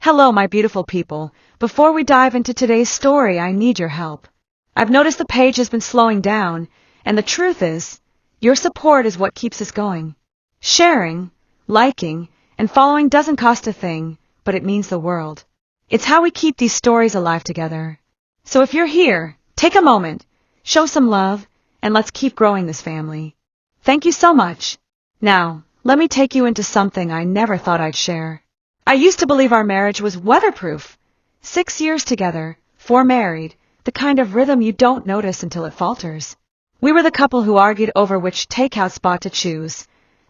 Hello, my beautiful people. Before we dive into today's story, I need your help. I've noticed the page has been slowing down, and the truth is, your support is what keeps us going. Sharing, liking, and following doesn't cost a thing, but it means the world. It's how we keep these stories alive together. So if you're here, take a moment, show some love, and let's keep growing this family. Thank you so much. Now, let me take you into something I never thought I'd share. I used to believe our marriage was weatherproof. 6 years together, 4 married, the kind of rhythm you don't notice until it falters. We were the couple who argued over which takeout spot to choose,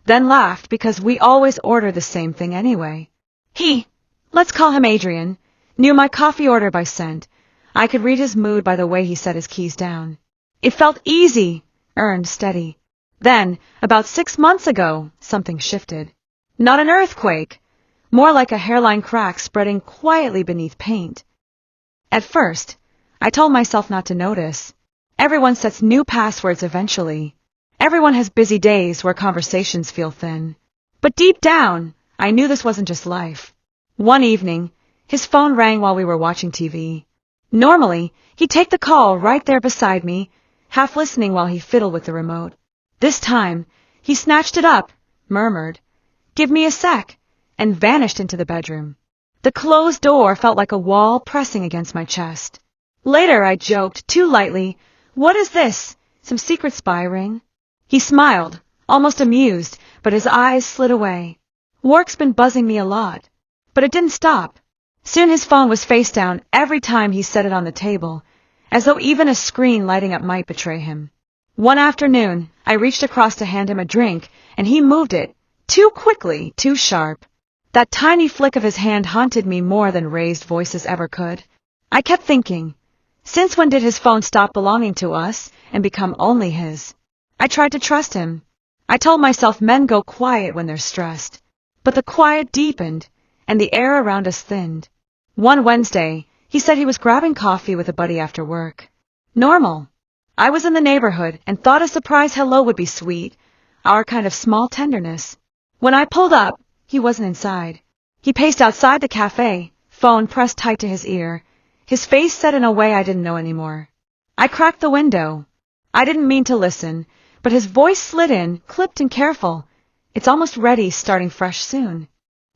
then laughed because we always order the same thing anyway. He, let's call him Adrian, knew my coffee order by scent. I could read his mood by the way he set his keys down. It felt easy, earned, steady. Then, about 6 months ago, something shifted. Not an earthquake, more like a hairline crack spreading quietly beneath paint. At first, I told myself not to notice. Everyone sets new passwords eventually. Everyone has busy days where conversations feel thin. But deep down, I knew this wasn't just life. One evening, his phone rang while we were watching TV. Normally, he'd take the call right there beside me, half listening while he fiddled with the remote. This time, he snatched it up, murmured, "Give me a sec," and vanished into the bedroom. The closed door felt like a wall pressing against my chest. Later, I joked, too lightly, "What is this? Some secret spy ring?" He smiled, almost amused, but his eyes slid away. Work's been buzzing me a lot. But it didn't stop. Soon his phone was face down every time he set it on the table, as though even a screen lighting up might betray him. One afternoon, I reached across to hand him a drink, and he moved it, too quickly, too sharp. That tiny flick of his hand haunted me more than raised voices ever could. I kept thinking, since when did his phone stop belonging to us and become only his? I tried to trust him. I told myself men go quiet when they're stressed. But the quiet deepened, and the air around us thinned. One Wednesday, he said he was grabbing coffee with a buddy after work. Normal. I was in the neighborhood and thought a surprise hello would be sweet, our kind of small tenderness. When I pulled up, he wasn't inside. He paced outside the cafe, phone pressed tight to his ear, his face set in a way I didn't know anymore. I cracked the window. I didn't mean to listen, but his voice slid in, clipped and careful. "It's almost ready, starting fresh soon."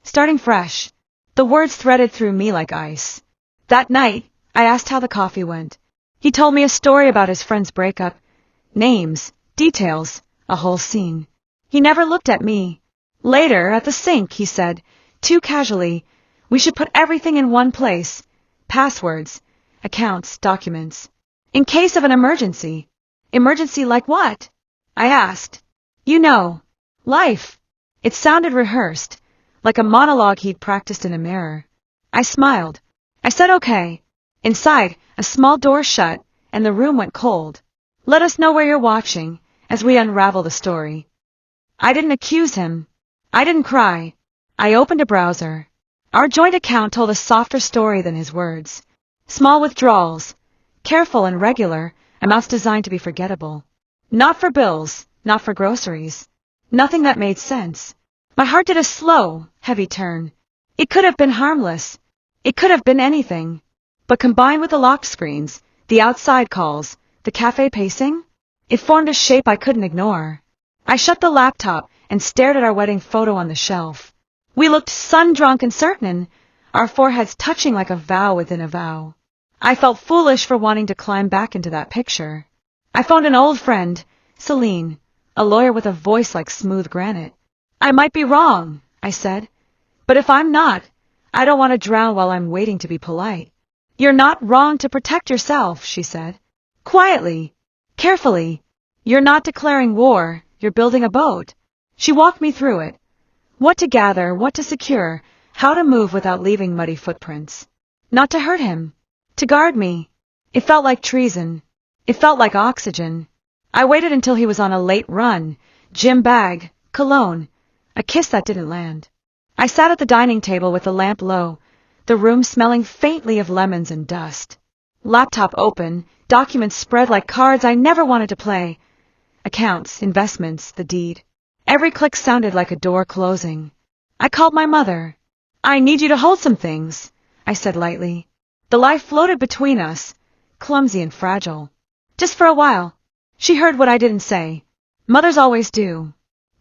Starting fresh. The words threaded through me like ice. That night, I asked how the coffee went. He told me a story about his friend's breakup. Names, details, a whole scene. He never looked at me. Later, at the sink, he said, too casually, "We should put everything in one place. Passwords, accounts, documents. In case of an emergency." "Emergency like what?" I asked. "You know, life." It sounded rehearsed, like a monologue he'd practiced in a mirror. I smiled. I said okay. Inside, a small door shut, and the room went cold. "Let us know where you're watching, as we unravel the story." I didn't accuse him. I didn't cry. I opened a browser. Our joint account told a softer story than his words. Small withdrawals. Careful and regular, amounts designed to be forgettable. Not for bills, not for groceries. Nothing that made sense. My heart did a slow, heavy turn. It could have been harmless. It could have been anything. But combined with the locked screens, the outside calls, the cafe pacing, it formed a shape I couldn't ignore. I shut the laptop and stared at our wedding photo on the shelf. We looked sun-drunk and certain, our foreheads touching like a vow within a vow. I felt foolish for wanting to climb back into that picture. I phoned an old friend, Celine, a lawyer with a voice like smooth granite. "I might be wrong," I said. "But if I'm not, I don't want to drown while I'm waiting to be polite." "You're not wrong to protect yourself," she said. Quietly, carefully. "You're not declaring war, you're building a boat." She walked me through it. What to gather, what to secure, how to move without leaving muddy footprints. Not to hurt him. To guard me. It felt like treason. It felt like oxygen. I waited until he was on a late run, gym bag, cologne, a kiss that didn't land. I sat at the dining table with the lamp low, the room smelling faintly of lemons and dust. Laptop open, documents spread like cards I never wanted to play. Accounts, investments, the deed. Every click sounded like a door closing. I called my mother. I need you to hold some things, I said lightly. The life floated between us, clumsy and fragile. Just for a while. She heard what I didn't say. Mothers always do.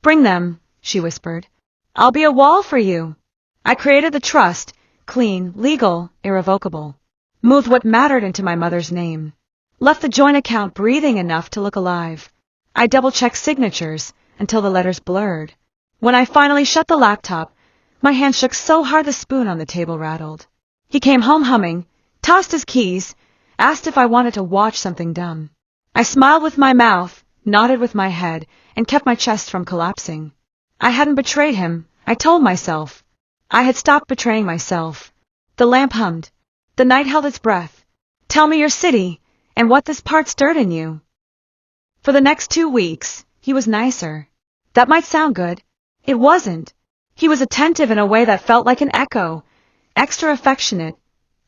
Bring them, she whispered. I'll be a wall for you. I created the trust, clean, legal, irrevocable. Moved what mattered into my mother's name. Left the joint account breathing enough to look alive. I double-checked signatures until the letters blurred. When I finally shut the laptop, my hand shook so hard the spoon on the table rattled. He came home humming, tossed his keys, asked if I wanted to watch something dumb. I smiled with my mouth, nodded with my head, and kept my chest from collapsing. I hadn't betrayed him, I told myself. I had stopped betraying myself. The lamp hummed. The night held its breath. Tell me your city, and what this part stirred in you. For the next 2 weeks, he was nicer. That might sound good. It wasn't. He was attentive in a way that felt like an echo, extra affectionate,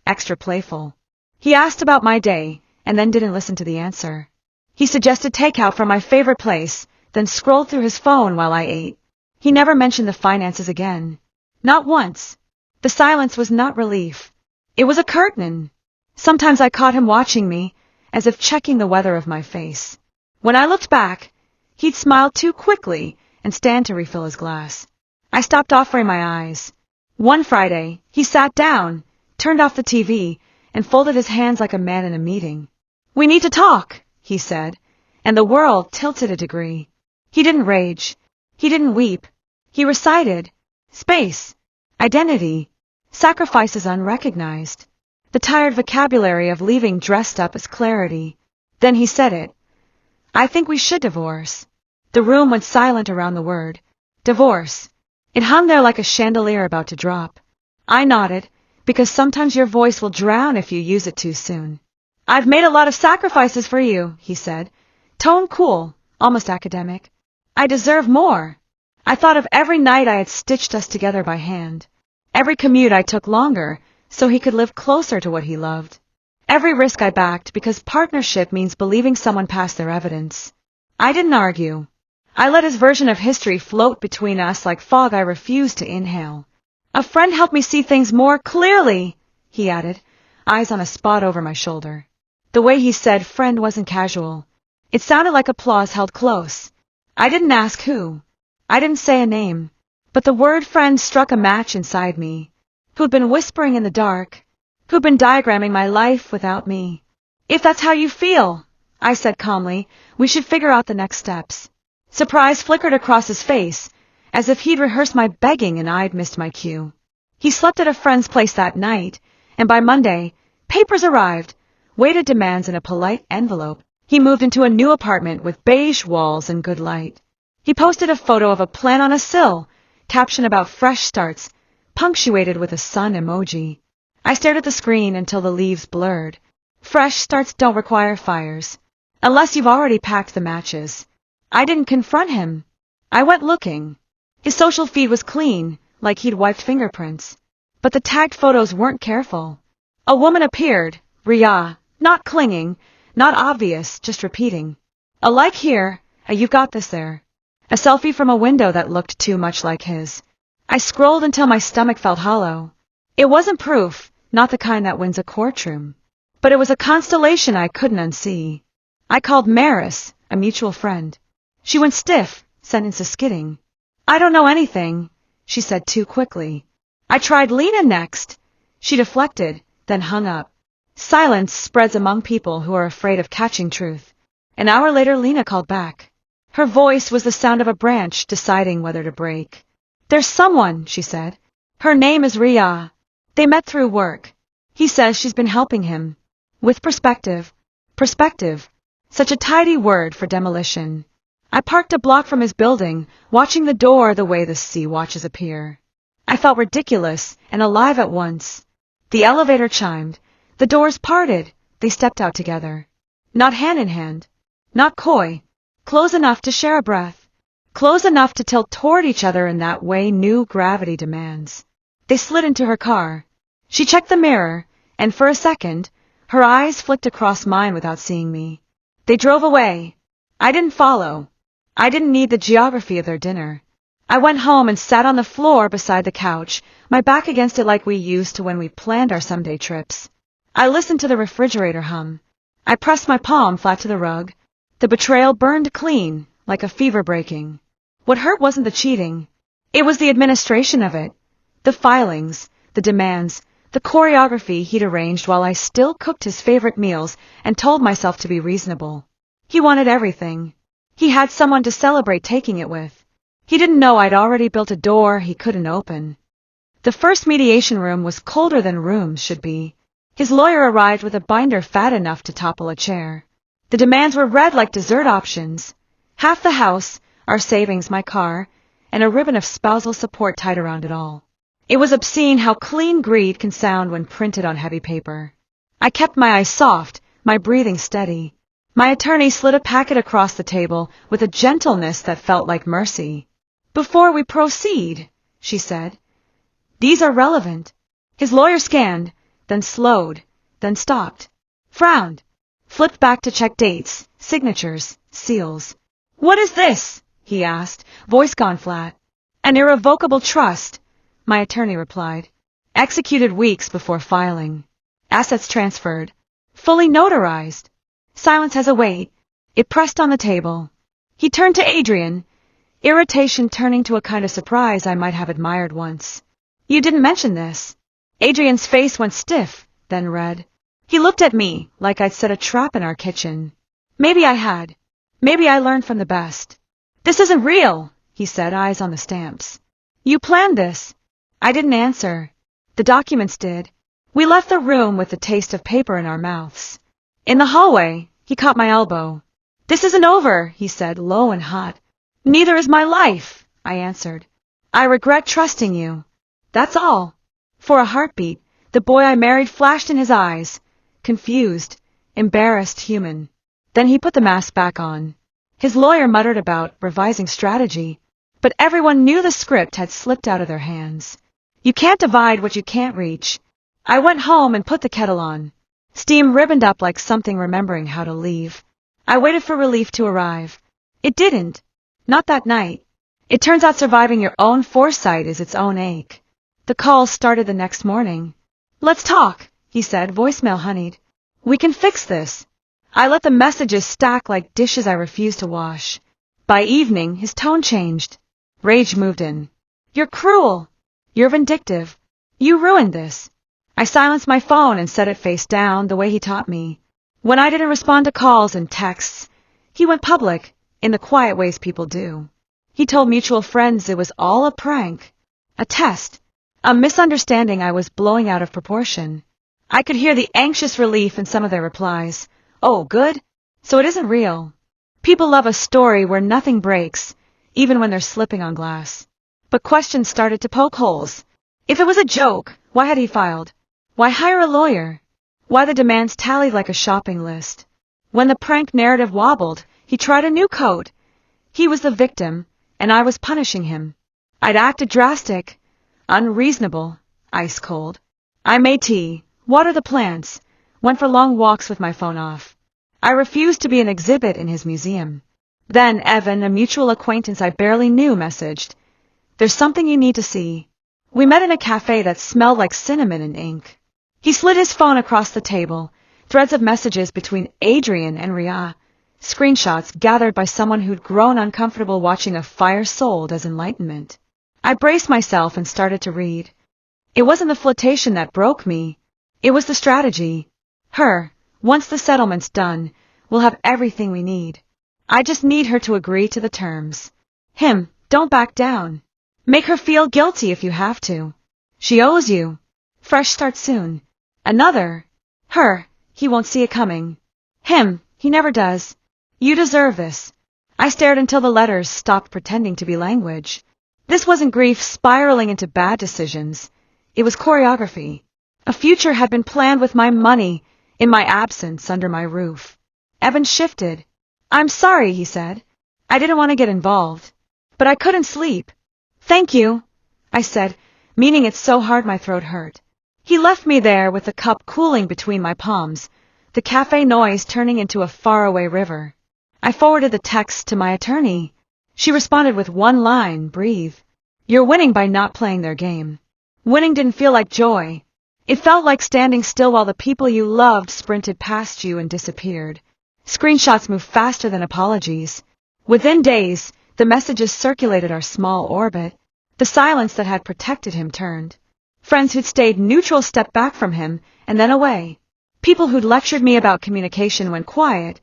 extra playful. He asked about my day, and then didn't listen to the answer. He suggested takeout from my favorite place, then scrolled through his phone while I ate. He never mentioned the finances again. Not once. The silence was not relief. It was a curtain. Sometimes I caught him watching me, as if checking the weather of my face. When I looked back, he'd smile too quickly and stand to refill his glass. I stopped offering my eyes. One Friday, he sat down, turned off the TV, and folded his hands like a man in a meeting. We need to talk, he said, and the world tilted a degree. He didn't rage. He didn't weep. He recited. Space. Identity. Sacrifices unrecognized. The tired vocabulary of leaving dressed up as clarity. Then he said it. I think we should divorce. The room went silent around the word. Divorce. It hung there like a chandelier about to drop. I nodded, because sometimes your voice will drown if you use it too soon. I've made a lot of sacrifices for you, he said. Tone cool, almost academic. I deserve more. I thought of every night I had stitched us together by hand. Every commute I took longer, so he could live closer to what he loved. Every risk I backed because partnership means believing someone past their evidence. I didn't argue. I let his version of history float between us like fog I refused to inhale. A friend helped me see things more clearly, he added, eyes on a spot over my shoulder. The way he said friend wasn't casual. It sounded like applause held close. I didn't ask who. I didn't say a name. But the word friend struck a match inside me. Who'd been whispering in the dark? Who'd been diagramming my life without me? If that's how you feel, I said calmly, we should figure out the next steps. Surprise flickered across his face, as if he'd rehearsed my begging and I'd missed my cue. He slept at a friend's place that night, and by Monday, papers arrived, weighted demands in a polite envelope. He moved into a new apartment with beige walls and good light. He posted a photo of a plant on a sill, caption about fresh starts, punctuated with a sun emoji. I stared at the screen until the leaves blurred. Fresh starts don't require fires, unless you've already packed the matches. I didn't confront him. I went looking. His social feed was clean, like he'd wiped fingerprints. But the tagged photos weren't careful. A woman appeared, Ria, not clinging, not obvious, just repeating. A like here, a you got this there. A selfie from a window that looked too much like his. I scrolled until my stomach felt hollow. It wasn't proof, not the kind that wins a courtroom. But it was a constellation I couldn't unsee. I called Maris, a mutual friend. She went stiff, sentences skidding. I don't know anything, she said too quickly. I tried Lena next. She deflected, then hung up. Silence spreads among people who are afraid of catching truth. An hour later Lena called back. Her voice was the sound of a branch deciding whether to break. There's someone, she said. Her name is Ria. They met through work. He says she's been helping him. With perspective. Perspective. Such a tidy word for demolition. I parked a block from his building, watching the door the way the sea watches a pier. I felt ridiculous and alive at once. The elevator chimed. The doors parted. They stepped out together. Not hand in hand. Not coy. Close enough to share a breath. Close enough to tilt toward each other in that way new gravity demands. They slid into her car. She checked the mirror, and for a second, her eyes flicked across mine without seeing me. They drove away. I didn't follow. I didn't need the geography of their dinner. I went home and sat on the floor beside the couch, my back against it like we used to when we planned our someday trips. I listened to the refrigerator hum. I pressed my palm flat to the rug. The betrayal burned clean, like a fever breaking. What hurt wasn't the cheating. It was the administration of it. The filings, the demands, the choreography he'd arranged while I still cooked his favorite meals and told myself to be reasonable. He wanted everything. He had someone to celebrate taking it with. He didn't know I'd already built a door he couldn't open. The first mediation room was colder than rooms should be. His lawyer arrived with a binder fat enough to topple a chair. The demands were read like dessert options. Half the house, our savings, my car, and a ribbon of spousal support tied around it all. It was obscene how clean greed can sound when printed on heavy paper. I kept my eyes soft, my breathing steady. My attorney slid a packet across the table with a gentleness that felt like mercy. "Before we proceed," she said, "these are relevant." His lawyer scanned, then slowed, then stopped, frowned, flipped back to check dates, signatures, seals. "What is this?" he asked, voice gone flat. "An irrevocable trust," my attorney replied. "Executed weeks before filing. Assets transferred. Fully notarized." Silence has a weight. It pressed on the table. He turned to Adrian, irritation turning to a kind of surprise I might have admired once. "You didn't mention this." Adrian's face went stiff, then red. He looked at me like I'd set a trap in our kitchen. Maybe I had. Maybe I learned from the best. "This isn't real," he said, eyes on the stamps. "You planned this." I didn't answer. The documents did. We left the room with the taste of paper in our mouths. In the hallway, he caught my elbow. "This isn't over," he said, low and hot. "Neither is my life," I answered. "I regret trusting you. That's all." For a heartbeat, the boy I married flashed in his eyes, confused, embarrassed, human. Then he put the mask back on. His lawyer muttered about revising strategy, but everyone knew the script had slipped out of their hands. You can't divide what you can't reach. I went home and put the kettle on. Steam ribboned up like something remembering how to leave. I waited for relief to arrive. It didn't. Not that night. It turns out surviving your own foresight is its own ache. The call started the next morning. "Let's talk," he said, voicemail honeyed. "We can fix this." I let the messages stack like dishes I refused to wash. By evening, his tone changed. Rage moved in. "You're cruel. You're vindictive. You ruined this." I silenced my phone and set it face down the way he taught me. When I didn't respond to calls and texts, he went public, in the quiet ways people do. He told mutual friends it was all a prank, a test, a misunderstanding I was blowing out of proportion. I could hear the anxious relief in some of their replies. "Oh, good. So it isn't real." People love a story where nothing breaks, even when they're slipping on glass. But questions started to poke holes. If it was a joke, why had he filed? Why hire a lawyer? Why the demands tallied like a shopping list? When the prank narrative wobbled, he tried a new code. He was the victim, and I was punishing him. I'd acted drastic, unreasonable, ice cold. I made tea, watered the plants, went for long walks with my phone off. I refused to be an exhibit in his museum. Then Evan, a mutual acquaintance I barely knew, messaged, "There's something you need to see." We met in a cafe that smelled like cinnamon and ink. He slid his phone across the table, threads of messages between Adrian and Ria, screenshots gathered by someone who'd grown uncomfortable watching a fire sold as enlightenment. I braced myself and started to read. It wasn't the flirtation that broke me. It was the strategy. Her, once the settlement's done, we'll have everything we need. I just need her to agree to the terms. Him, don't back down. Make her feel guilty if you have to. She owes you. Fresh start soon. Another. Her, he won't see it coming. Him, he never does. You deserve this. I stared until the letters stopped pretending to be language. This wasn't grief spiraling into bad decisions. It was choreography. A future had been planned with my money, in my absence, under my roof. Evan shifted. "I'm sorry," he said. "I didn't want to get involved. But I couldn't sleep." "Thank you," I said, meaning it so hard my throat hurt. He left me there with the cup cooling between my palms, the cafe noise turning into a faraway river. I forwarded the text to my attorney. She responded with one line, breathe. You're winning by not playing their game. Winning didn't feel like joy. It felt like standing still while the people you loved sprinted past you and disappeared. Screenshots moved faster than apologies. Within days, the messages circulated our small orbit. The silence that had protected him turned. Friends who'd stayed neutral stepped back from him, and then away. People who'd lectured me about communication went quiet,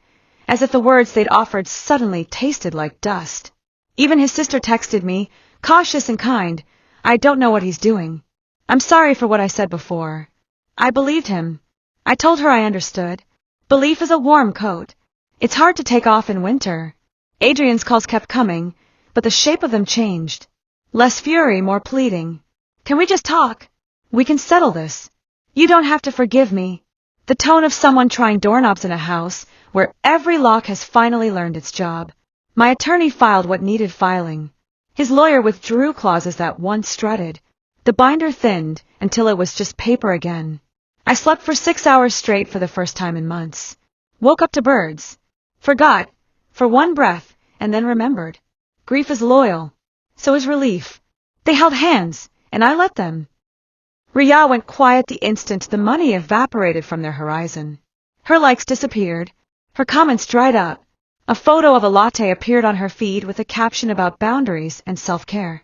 as if the words they'd offered suddenly tasted like dust. Even his sister texted me, cautious and kind, I don't know what he's doing. I'm sorry for what I said before. I believed him. I told her I understood. Belief is a warm coat. It's hard to take off in winter. Adrian's calls kept coming, but the shape of them changed. Less fury, more pleading. Can we just talk? We can settle this. You don't have to forgive me. The tone of someone trying doorknobs in a house where every lock has finally learned its job. My attorney filed what needed filing. His lawyer withdrew clauses that once strutted. The binder thinned until it was just paper again. I slept for 6 hours straight for the first time in months. Woke up to birds. Forgot, for one breath, and then remembered. Grief is loyal. So is relief. They held hands, and I let them. Ria went quiet the instant the money evaporated from their horizon. Her likes disappeared. Her comments dried up. A photo of a latte appeared on her feed with a caption about boundaries and self-care.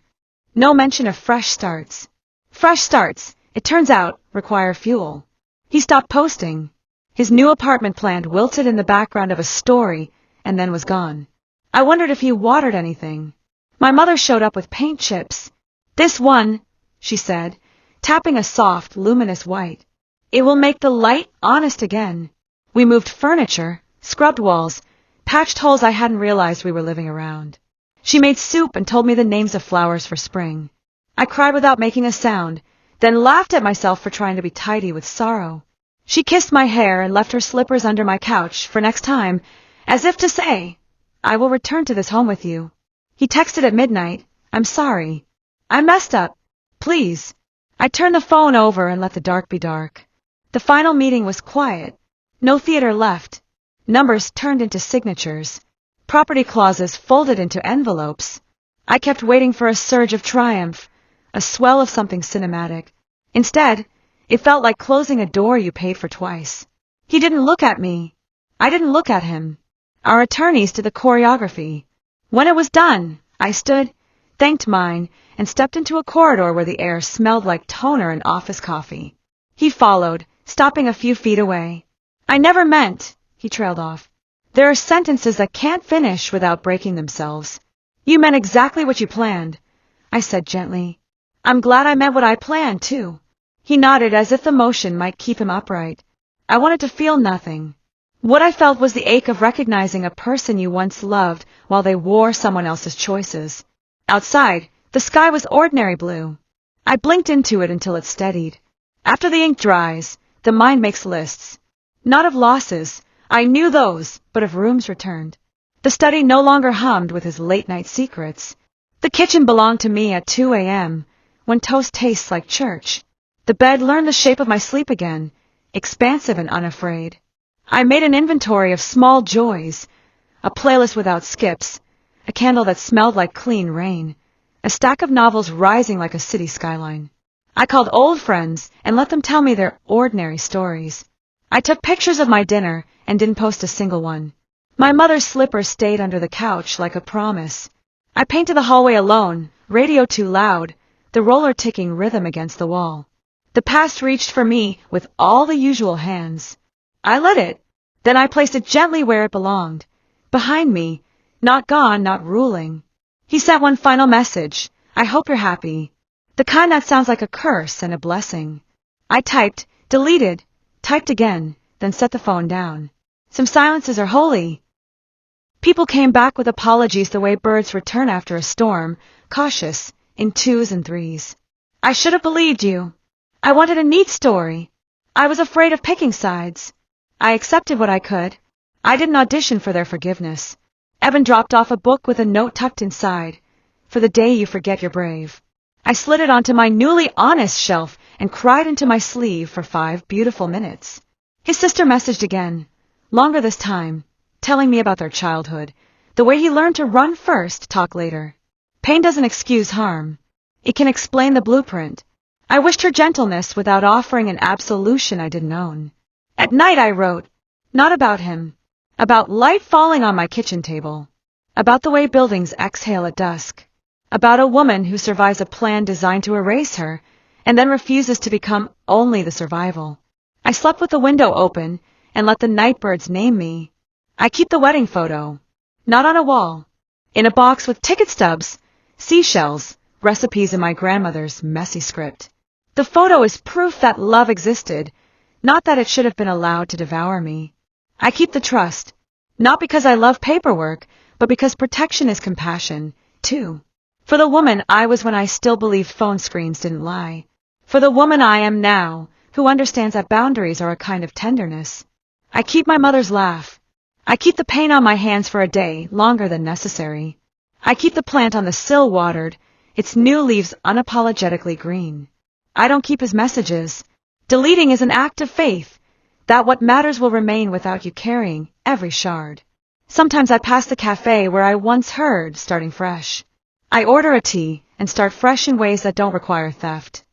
No mention of fresh starts. Fresh starts, it turns out, require fuel. He stopped posting. His new apartment plant wilted in the background of a story and then was gone. I wondered if he watered anything. My mother showed up with paint chips. This one, she said, tapping a soft, luminous white. It will make the light honest again. We moved furniture, scrubbed walls, patched holes I hadn't realized we were living around. She made soup and told me the names of flowers for spring. I cried without making a sound, then laughed at myself for trying to be tidy with sorrow. She kissed my hair and left her slippers under my couch for next time, as if to say, I will return to this home with you. He texted at midnight, I'm sorry. I messed up. Please. I turned the phone over and let the dark be dark. The final meeting was quiet. No theater left. Numbers turned into signatures. Property clauses folded into envelopes. I kept waiting for a surge of triumph, a swell of something cinematic. Instead, it felt like closing a door you paid for twice. He didn't look at me. I didn't look at him. Our attorneys did the choreography. When it was done, I stood, thanked mine, and stepped into a corridor where the air smelled like toner and office coffee. He followed, stopping a few feet away. I never meant, he trailed off. There are sentences that can't finish without breaking themselves. You meant exactly what you planned, I said gently. I'm glad I meant what I planned, too. He nodded as if the motion might keep him upright. I wanted to feel nothing. What I felt was the ache of recognizing a person you once loved while they wore someone else's choices. Outside, the sky was ordinary blue. I blinked into it until it steadied. After the ink dries, the mind makes lists. Not of losses, I knew those, but of rooms returned. The study no longer hummed with his late-night secrets. The kitchen belonged to me at 2 a.m., when toast tastes like church. The bed learned the shape of my sleep again, expansive and unafraid. I made an inventory of small joys, a playlist without skips, a candle that smelled like clean rain, a stack of novels rising like a city skyline. I called old friends and let them tell me their ordinary stories. I took pictures of my dinner and didn't post a single one. My mother's slippers stayed under the couch like a promise. I painted the hallway alone, radio too loud, the roller ticking rhythm against the wall. The past reached for me with all the usual hands. I let it. Then I placed it gently where it belonged. Behind me, not gone, not ruling. He sent one final message. I hope you're happy. The kind that sounds like a curse and a blessing. I typed, deleted, typed again, then set the phone down. Some silences are holy. People came back with apologies the way birds return after a storm, cautious, in 2s and 3s. I should have believed you. I wanted a neat story. I was afraid of picking sides. I accepted what I could. I didn't audition for their forgiveness. Evan dropped off a book with a note tucked inside. For the day you forget you're brave. I slid it onto my newly honest shelf and cried into my sleeve for 5 beautiful minutes. His sister messaged again, longer this time, telling me about their childhood, The way he learned to run first, talk later. Pain doesn't excuse harm. It can explain the blueprint. I wished her gentleness without offering an absolution I didn't own. At night I wrote, not about him, about light falling on my kitchen table, about the way buildings exhale at dusk, about a woman who survives a plan designed to erase her and then refuses to become only the survival. I slept with the window open and let the night birds name me. I keep the wedding photo, not on a wall, in a box with ticket stubs, seashells, recipes in my grandmother's messy script. The photo is proof that love existed, not that it should have been allowed to devour me. I keep the trust, not because I love paperwork, but because protection is compassion, too. For the woman I was when I still believed phone screens didn't lie. For the woman I am now, who understands that boundaries are a kind of tenderness. I keep my mother's laugh. I keep the paint on my hands for a day, longer than necessary. I keep the plant on the sill watered, its new leaves unapologetically green. I don't keep his messages. Deleting is an act of faith, that what matters will remain without you carrying every shard. Sometimes I pass the cafe where I once heard, starting fresh. I order a tea and start fresh in ways that don't require theft.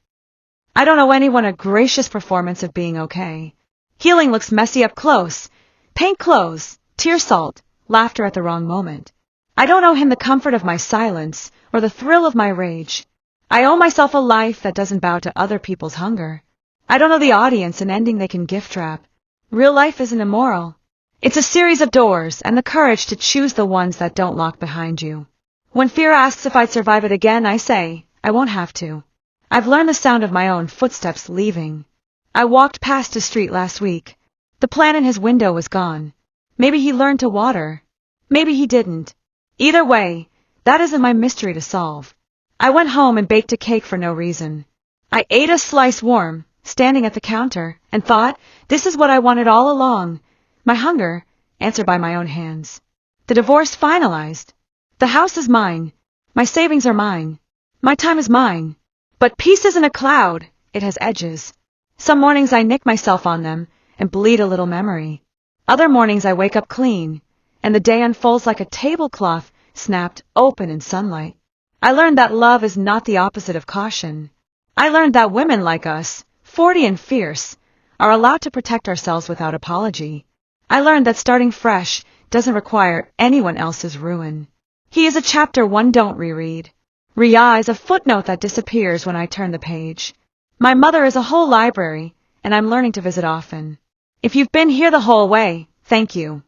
I don't owe anyone a gracious performance of being okay. Healing looks messy up close. Paint clothes, tear salt, laughter at the wrong moment. I don't owe him the comfort of my silence or the thrill of my rage. I owe myself a life that doesn't bow to other people's hunger. I don't owe the audience an ending they can gift wrap. Real life isn't immoral. It's a series of doors and the courage to choose the ones that don't lock behind you. When fear asks if I'd survive it again, I say, I won't have to. I've learned the sound of my own footsteps leaving. I walked past his street last week. The plant in his window was gone. Maybe he learned to water. Maybe he didn't. Either way, that isn't my mystery to solve. I went home and baked a cake for no reason. I ate a slice warm, standing at the counter, and thought, this is what I wanted all along. My hunger, answered by my own hands. The divorce finalized. The house is mine. My savings are mine. My time is mine. But peace isn't a cloud, it has edges. Some mornings I nick myself on them and bleed a little memory. Other mornings I wake up clean, and the day unfolds like a tablecloth snapped open in sunlight. I learned that love is not the opposite of caution. I learned that women like us, 40 and fierce, are allowed to protect ourselves without apology. I learned that starting fresh doesn't require anyone else's ruin. He is a chapter one don't reread. Ria is a footnote that disappears when I turn the page. My mother is a whole library, and I'm learning to visit often. If you've been here the whole way, thank you.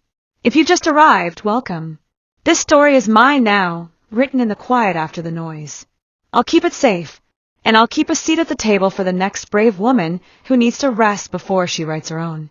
If you just arrived, welcome. This story is mine now, written in the quiet after the noise. I'll keep it safe, and I'll keep a seat at the table for the next brave woman who needs to rest before she writes her own.